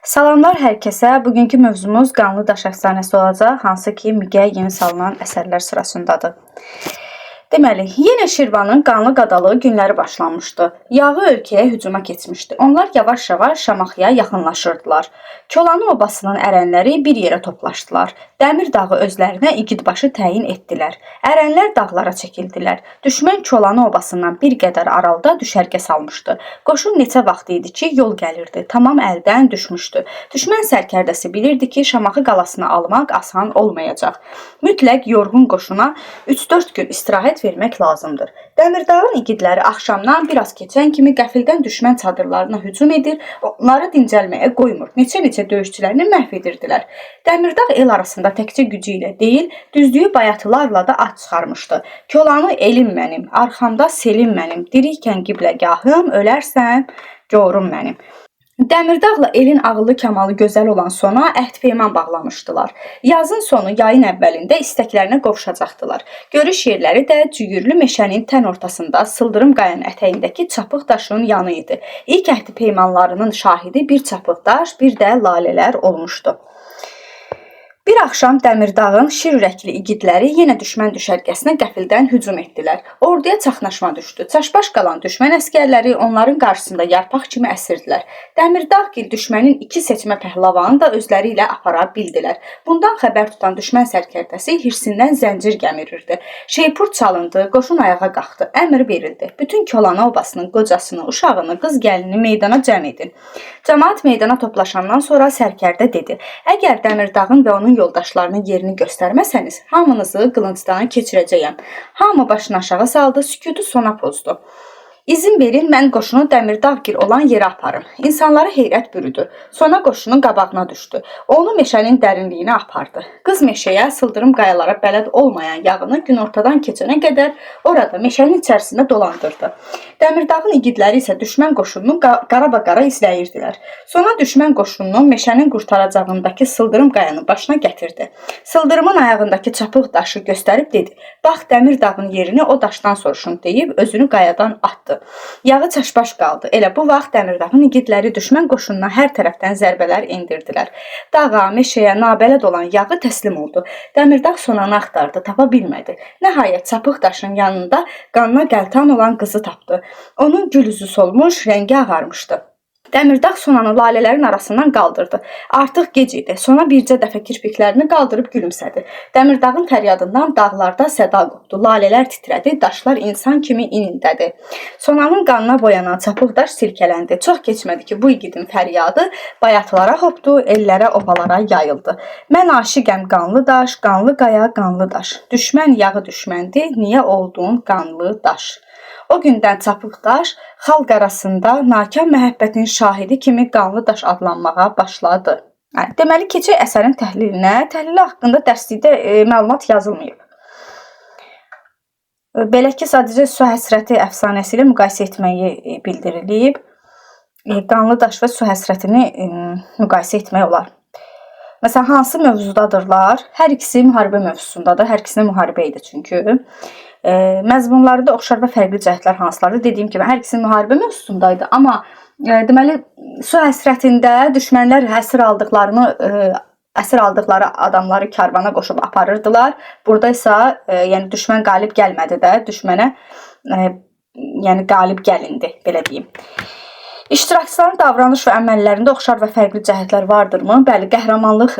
Salamlar hər kəsə. Bugünkü mövzumuz Qanlı Daş əfsanəsi olacaq, hansı ki Mügəyə yeni salınan əsərlər sırasındadır. Deməli, yenə Şirvanın qanlı qadalığı günləri başlanmışdı. Yağı ölkəyə hücuma keçmişdi. Onlar yavaş-yavaş Şamaxıya yaxınlaşırdılar. Kolanı obasının ərənləri bir yerə toplaşdılar. Dəmir dağı özlərinə igidbaşı təyin etdilər. Ərənlər dağlara çəkildilər. Düşmən Kolanı obasından bir qədər aralıda düşərgə salmışdı. Qoşun neçə vaxt idi ki, yol gəlirdi. Tamam əldən düşmüşdü. Düşmən sərkərdəsi bilirdi ki, Şamaxı qalasını almaq asan olmayacaq. Mütləq yorğun qoşuna 3-4 gün istirahət vermək lazımdır. Dəmirdağın igidləri axşamdan biraz keçən kimi qəfildən düşmən çadırlarına hücum edir, onları dincəlməyə qoymur. Neçə döyüşçülərini məhv edirdilər. Dəmirdağ el arasında təkcə gücü ilə deyil, düzdüyü bayatılarla da ad çıxarmışdı. Kolanı elim mənim, arxamda selim mənim, dirikən qibləgahım, ölərsən corum mənim. Dəmirdağla elin ağıllı kamalı gözəl olan sona əhd-peyman bağlamışdılar. Yazın sonu yayın əvvəlində istəklərinə qovuşacaqdılar. Görüş yerləri də cüyürlü meşənin tən ortasında sıldırım qayanın ətəyindəki çapıq daşın yanı idi. İlk əhd-peymanlarının şahidi bir çapıq daş, bir də lalələr olmuşdu. Bir axşam Dəmirdağın şir ürəkli igidləri yenə düşmən düşərgəsinə qəfildən hücum etdilər. Orduya çaxnaşma düşdü. Çaşbaş qalan düşmən əskərləri onların qarşısında yarpaq kimiəsirdilər. Dəmirdağgil düşmənin 2 seçmə pəhləvanı da özləri ilə apara bildilər. Bundan xəbər tutan düşmən sərkərdəsi hirsindən zəncir gəmirirdi. Şeypur çalındı, qoşun ayağa qalxdı, əmr verildi. Bütün Kolanı obasının qocasını, uşağını, qız gəlini meydana cəm edin. Cəmaət meydana toplaşandan sonra sərkərdə dedi: "Əgər Dəmirdağın və onun yoldaşlarının yerini göstərməsəniz, hamınızı qılıncdan keçirəcəyəm." Hamı başını aşağı saldı, sükutu sona pozdu. İzin verin, mən qoşunu Dəmirdağgil olan yerə aparım. İnsanları heyrət bürüdü. Sona qoşunun qabağına düşdü. Onu meşənin dərinliyinə apardı. Qız meşəyə, sıldırım qayalara bələd olmayan yağını günortadan keçənə qədər orada meşənin içərisində dolandırdı. Dəmirdağın igidləri isə düşmən qoşununu qarabaqara izləyirdilər. Sona düşmən qoşununu meşənin qurtaracağındakı sıldırım qayanın başına gətirdi. Sıldırımın ayağındakı çapıq daşı göstərib dedi: "Bax, Dəmirdağın yerini o daşdan soruşun," deyib özünü qayadan atdı. Yağı çaşbaş qaldı. Elə bu vaxt Dəmirdağın igidləri düşmən qoşununa hər tərəfdən zərbələr endirdilər. Dağa, meşəyə nabələd olan yağı təslim oldu. Dəmirdağ sonanı axtardı, tapa bilmədi. Nəhayət çapıq daşın yanında qanına qəltan olan qızı tapdı. Onun gül üzü solmuş, rəngi ağarmışdı. Dəmirdağ sonanı lalələrin arasından qaldırdı. Artıq gec idi. Sona bircə dəfə kirpiklərini qaldırıb gülümsədi. Dəmirdağın fəryadından dağlarda səda qopdu. Lalələr titrədi, daşlar insan kimi inildədi. Sonanın qanına boyanan çapıq daş silkələndi. Çox keçmədi ki, bu igidin fəryadı bayatlara hopdu, ellərə, obalara yayıldı. Mən aşiqəm qanlı daş, qanlı qaya, qanlı daş. Düşmən yağı düşməndir, niyə oldun qanlı daş? O gündən çapıq daş xalq arasında nakam məhəbbətin şahidi kimi qanlı daş adlanmağa başladı. Deməli, keçək əsərin təhlilinə. Təhlili haqqında dərslikdə məlumat yazılmayıb. Belə ki, sadəcə Su həsrəti əfsanəsi ilə müqayisə etməyi bildirilib. Qanlı daş və Su həsrətini müqayisə etmək olar. Məsələn, hansı mövzudadırlar? Hər ikisi müharibə mövzusundadır. Hər ikisinə müharibə idi çünki. Məzmunları da oxşar və fərqli cəhətlər hansılardır? Dediyim kimi, hər ikisi müharibə mövzusundaydı. Amma deməli, Su həsrətində düşmənlər əsir aldıqları adamları karvana qoşub aparırdılar. Burada isə yəni düşmən qalib gəlmədi də, düşmənə yəni qalib gəlindi, belə deyim. İştirakçıların davranış və əməllərində oxşar və fərqli cəhətlər vardırmı? Bəli, qəhrəmanlıq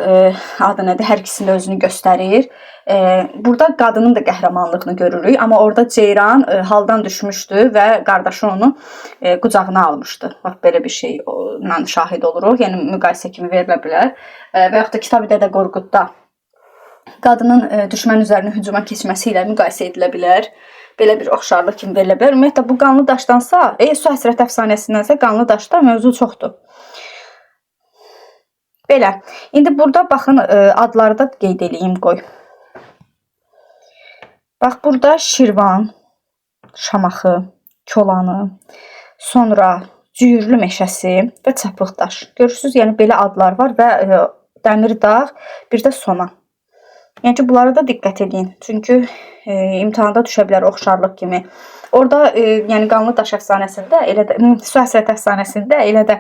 adı nədir? Hər ikisində özünü göstərir. Burada qadının da qəhrəmanlığını görürük. Amma orada Ceyran haldan düşmüşdü və qardaşı onu qucağına almışdı. Bax, belə bir şeylə şahid oluruq. Yəni, müqayisə kimi verilə bilər. Və yaxud da Kitab-ı Dədə Qorqudda qadının düşmən üzərinə hücuma keçməsi ilə müqayisə edilə bilər. Belə bir oxşarlıq kimi verilə bilər. Ümumiyyətlə, bu qanlı daşdansa, Su həsrət əfsanəsindənsə qanlı daşda mövzu çoxdur. Belə. İndi burada baxın, adları da qeyd edeyim, qoy. Bax, burada Şirvan, Şamaxı, Kolanı, sonra Cüyürlü meşəsi və Çapıq daş. Görürsünüz, yəni belə adlar var və Dəmirdağ, bir də Sona. Yəni ki, bunlara da diqqət edin. Çünki imtahanda düşə bilər oxşarlıq kimi. Orada yəni Qanlı Daş əfsanəsində, elə də Su Həsrət əfsanəsində elə də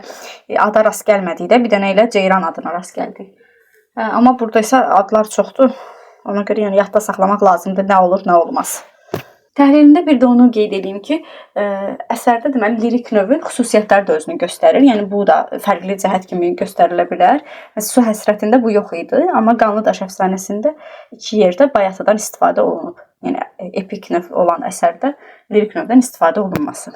ada rast gəlmədikdə bir dənə elə Ceyran adına rast gəldik. Amma burada isə adlar çoxdur. Ona görə yəni yadda saxlamaq lazımdır, nə olur, nə olmaz. Təhlilində bir də onu qeyd edeyim ki, əsərdə deməli lirik növün xüsusiyyətləri də özünü göstərir. Yəni bu da fərqli cəhət kimi göstərilə bilər. Su Həsrətində bu yox idi, amma Qanlı Daş əfsanəsində iki yerdə bayatadan istifadə olunub. Yəni epik növ olan əsərdə lirik növdən istifadə olunması.